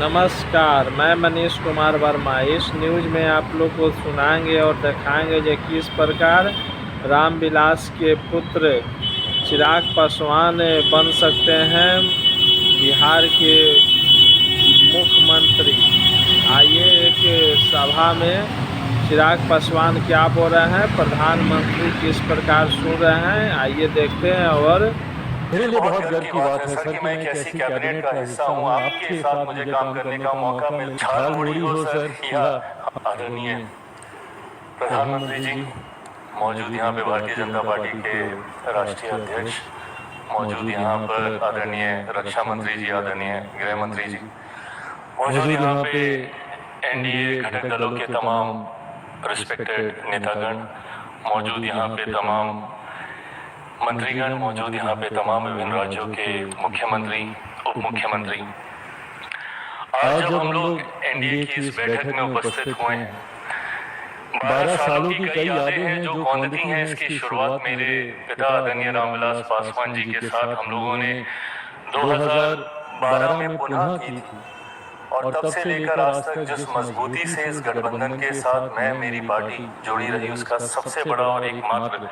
नमस्कार, मैं मनीष कुमार वर्मा। इस न्यूज़ में आप लोग को सुनाएंगे और दिखाएंगे जो किस प्रकार रामविलास के पुत्र चिराग पासवान बन सकते हैं बिहार के मुख्यमंत्री। आइए एक सभा में चिराग पासवान क्या बोल रहे हैं, प्रधानमंत्री किस प्रकार सुन रहे हैं, आइए देखते हैं। और मेरे लिए बहुत गर्व की बात है सर कि मैं एक ऐसी कैबिनेट का हिस्सा हूँ। आपके साथ मुझे काम करने का मौका मिला। झालमुड़ी हो सर या आदरणीय प्रधानमंत्री जी, मौजूद यहाँ पे भारतीय जनता पार्टी के राष्ट्रीय अध्यक्ष, मौजूद यहाँ पर आदरणीय रक्षा मंत्री जी, आदरणीय गृह मंत्री जी, मौजूद यहाँ पे एनडीए घटक दलों के तमाम रिस्पेक्टेड नेतागण, मौजूद यहाँ पे तमाम मंत्रीगण, मौजूद यहाँ पे तमाम विभिन्न राज्यों के मुख्यमंत्री, उप मुख्यमंत्री। आज जब हम लोग एनडीए की इस बैठक में उपस्थित हुए हैं, 12 सालों की कई यादें हैं जो कौंधती हैं। इसकी शुरुआत मेरे पिता आदरणीय रामविलास पासवान जी के साथ हम लोगों ने 2012 में पुनः की थी, और तब से लेकर आज तक जिस मजबूती से इस गठबंधन के साथ मैं, मेरी पार्टी जुड़ी रही, उसका सबसे बड़ा और एकमात्र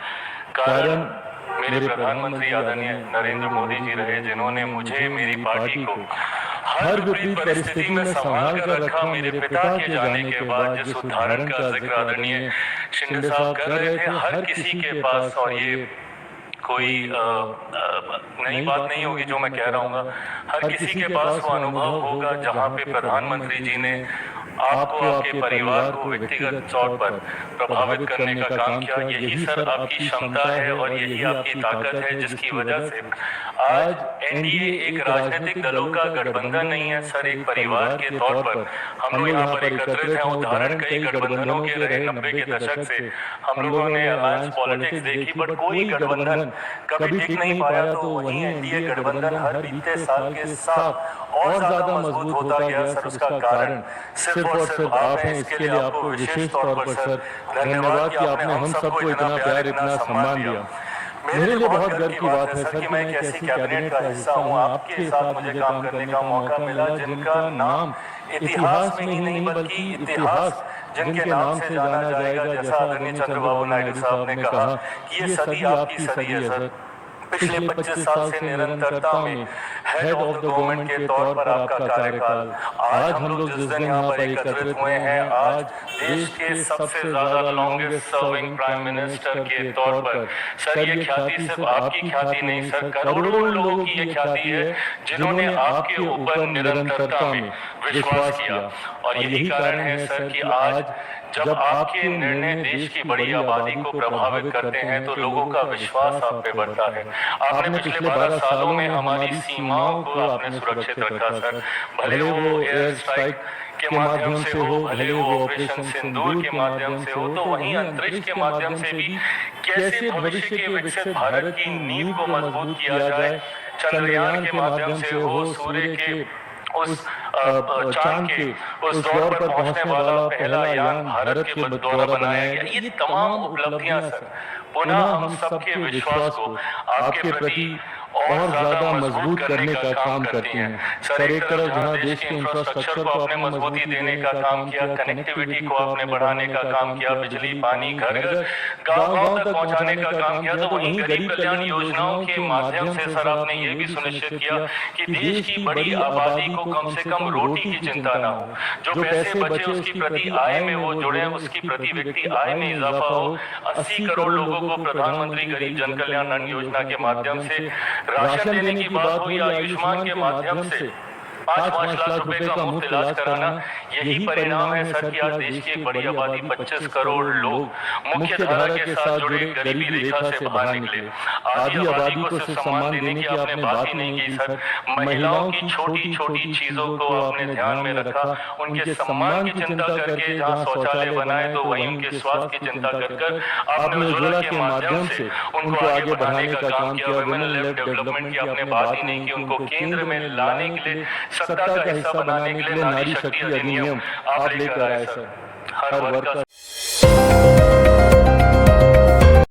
कारण मेरे प्रधानमंत्री आदरणीय नरेंद्र मोदी जी रहे, जिन्होंने मुझे, मेरी पार्टी को हर विपरीत परिस्थिति में संभाल कर रखा। मेरे पिता के जाने के बाद जिस उदाहरण का जिक्र आदरणीय शिंदे साहब कर रहे थे, हर किसी के पास, और ये कोई नई बात नहीं होगी जो मैं कह रहा हूँ, हर किसी के पास वो अनुभव होगा जहाँ पे प्रधानमंत्री जी ने आपको, आपके परिवार को व्यक्तिगत तौर पर प्रभावित करने का काम किया। यही सर आपकी क्षमता है और यही आपकी ताकत है, जिसकी वजह से आज एनडीए एक राजनीतिक दलों का गठबंधन नहीं है सर, एक परिवार के तौर पर हम लोग यहाँ पर एकत्रित हैं। उदाहरण कई गठबंधनों के रहे 90 के दशक से, हम लोगों ने अलायंस पॉलिटिक्स देखी, बट कोई गठबंधन कभी टिक नहीं पाया। तो वहीं एनडीए गठबंधन हर बीते साल के साथ और ज्यादा मजबूत होता गया सर। उसका कारण सिर्फ और सिर्फ आप हैं। इसके लिए आपको विशेष तौर पर सर धन्यवाद कि आपने हम सबको इतना प्यार, इतना सम्मान दिया। मेरे लिए बहुत गर्व की बात है सर कि मैं एक ऐसी कैबिनेट का हिस्सा हूँ। आपके साथ मुझे काम करने का मौका मिला, जिनका नाम इतिहास में ही नहीं बल्कि इतिहास जिनके नाम से जाना जाएगा। जैसा आदरणीय चंद्रबाबू नायडू साहब ने कहा कि ये सदी आपकी सदी है सर। पिछले 25 साल से निरंतरता में हेड ऑफ द गवर्नमेंट के तौर पर आपका कार्यकाल। आज हम लोग जिस दिन यहाँ पर एकत्रित हुए हैं, आज देश के सबसे ज्यादा लॉन्गेस्ट सर्विंग प्राइम मिनिस्टर के तौर पर सर, ये ख्याति सिर्फ आपकी ख्याति नहीं सर, करोड़ों लोगों की ये ख्याति है जिन्होंने आपके ऊपर निरंतरता में विश्वास किया। और यही कारण है सर कि आज जब आपके निर्णय देश की बड़ी आबादी को प्रभावित करते हैं तो लोगों का विश्वास आप पे बढ़ता है। आपने पिछले 12 सालों में हमारी सीमाओं को आपने सुरक्षित रखा सर, भले वो एयर स्ट्राइक के माध्यम से हो, भले वो ऑपरेशन सिंदूर के माध्यम से हो, तो वहीं अंतरिक्ष के माध्यम से भी कैसे भविष्य के विकसित भारत की नींव को मजबूत किया जाए। चंद्रयान के माध्यम से हो, सूर्य के उस चांद के उस दौर पर पहुंचने वाला पहला यान भारत के द्वारा बनाया गया। ये तमाम उपलब्धियां सर पुनः हम सबके विश्वास को आपके प्रति और ज्यादा मजबूत करने का काम करती हैं सर। एक तरफ जहां देश के इंफ्रास्ट्रक्चर को आपने मजबूती देने का काम किया, कनेक्टिविटी को आपने बढ़ाने का काम किया, बिजली पानी घर घर गांव-गांव तक पहुंचाने का काम किया, तो वहीं गरीब कल्याण योजनाओं के माध्यम से सर आपने ये भी सुनिश्चित किया कि देश की बड़ी आबादी को कम से कम रोटी की चिंता ना हो। जो पैसे बचे उसकी प्रति आय में वो जुड़े, उसकी प्रति व्यक्ति आय में इजाफा हो। 80 करोड़ लोगों को प्रधानमंत्री गरीब जन कल्याण अन्न योजना के माध्यम से राशन देने की बात हुई, आयुष्मान के माध्यम से 5-5 लाख रुपए का मुफ्त इलाज कराना। यही परिणाम है सर कि आज देश की बड़ी आबादी 25 करोड़ लोग मुख्य धारा के साथ जुड़े गरीबी रेखा से बाहर निकले। आधी आबादी को सिर्फ सम्मान देने की आपने बात ही नहीं की सर, महिलाओं की छोटी छोटी चीजों को आपने ध्यान में रखा, उनके सम्मान की चिंता करके जहाँ शौचालय बनाए तो वहीं उनके स्वास्थ्य की चिंता कर आपने उज्ज्वला के माध्यम से उनको आगे बढ़ाने का काम किया। वुमेन लेड डेवलपमेंट की आपने बात ही नहीं की, उनको केंद्र में लाने के लिए, सत्ता का हिस्सा बनाने के लिए नारी शक्ति अधिनियम आप लेकर आए सर। हर वर्ग का